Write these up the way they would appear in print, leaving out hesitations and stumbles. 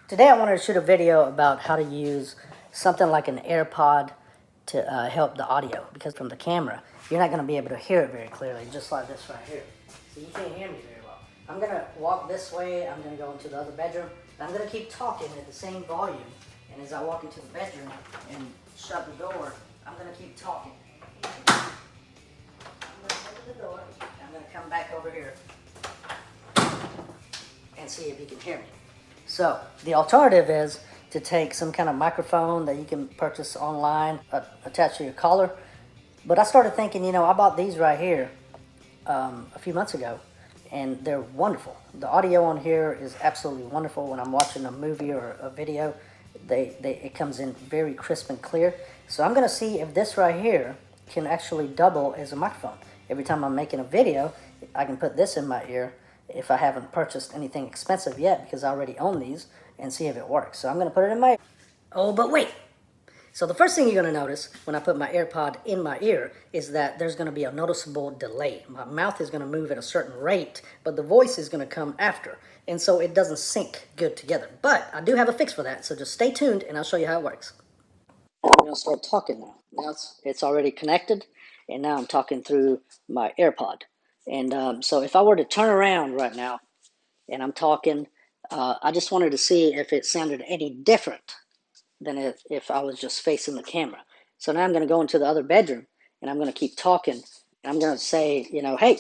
Today I wanted to shoot a video about how to use something like an AirPod to help the audio, because from the camera you're not going to be able to hear it very clearly, just like this right here. So you can't hear me very well. I'm going to walk this way, I'm going to go into the other bedroom, and I'm going to keep talking at the same volume. And as I walk into the bedroom and shut the door, I'm going to keep talking. I'm going to open the door, and I'm going to come back over here and see if you can hear me. So the alternative is to take some kind of microphone that you can purchase online, attach to your collar. But I started thinking, you know, I bought these right here a few months ago, and they're wonderful. The audio on here is absolutely wonderful. When I'm watching a movie or a video, it comes in very crisp and clear. So I'm gonna see if this right here can actually double as a microphone. Every time I'm making a video, I can put this in my ear if I haven't purchased anything expensive yet, because I already own these, and see if it works. So I'm gonna put it in my ear. Oh, but wait. So the first thing you're gonna notice when I put my AirPod in my ear is that there's gonna be a noticeable delay. My mouth is gonna move at a certain rate, but the voice is gonna come after. And so it doesn't sync good together. But I do have a fix for that, so just stay tuned and I'll show you how it works. I'm gonna start talking now. Now it's already connected, and now I'm talking through my AirPod. And so if I were to turn around right now and I'm talking, I just wanted to see if it sounded any different than if I was just facing the camera. So now I'm going to go into the other bedroom, and I'm going to keep talking. And I'm going to say, you know, hey,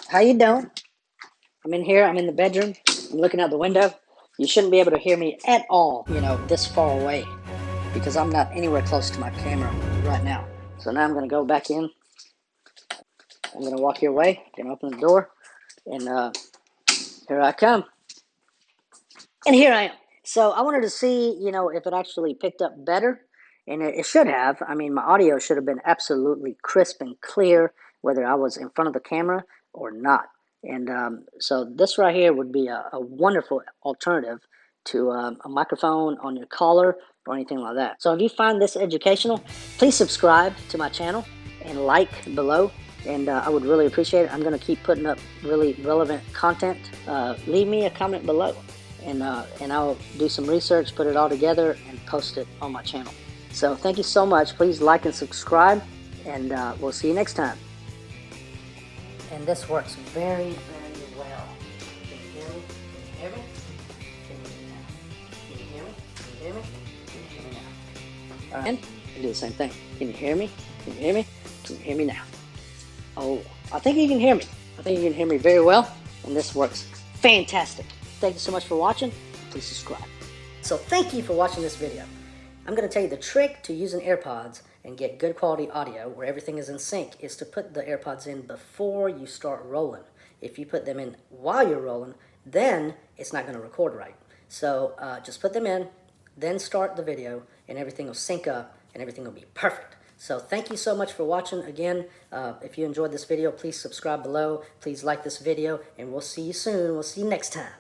how you doing? I'm in here. I'm in the bedroom. I'm looking out the window. You shouldn't be able to hear me at all, you know, this far away, because I'm not anywhere close to my camera right now. So now I'm going to go back in. I'm going to walk your way. Can open the door. And here I come. And here I am. So I wanted to see, you know, if it actually picked up better. And it should have. I mean, my audio should have been absolutely crisp and clear, whether I was in front of the camera or not. And so this right here would be a wonderful alternative to a microphone on your collar or anything like that. So if you find this educational, please subscribe to my channel and like below. And I would really appreciate it. I'm going to keep putting up really relevant content. Leave me a comment below. And I'll do some research, put it all together, and post it on my channel. So thank you so much. Please like and subscribe, and we'll see you next time. And this works very, very well. Can you hear me? Can you hear me? Can you hear me? Can you hear me? Can you hear me now? All right, and do the same thing. Can you hear me? Can you hear me? Can you hear me now? Oh, I think you can hear me. I think you can hear me very well, and this works fantastic. Thank you so much for watching. Please subscribe. So thank you for watching this video. I'm going to tell you the trick to using AirPods and get good quality audio where everything is in sync is to put the AirPods in before you start rolling. If you put them in while you're rolling, then it's not going to record right. So just put them in, then start the video, and everything will sync up and everything will be perfect. So thank you so much for watching. Again, if you enjoyed this video, please subscribe below. Please like this video, and we'll see you soon. We'll see you next time.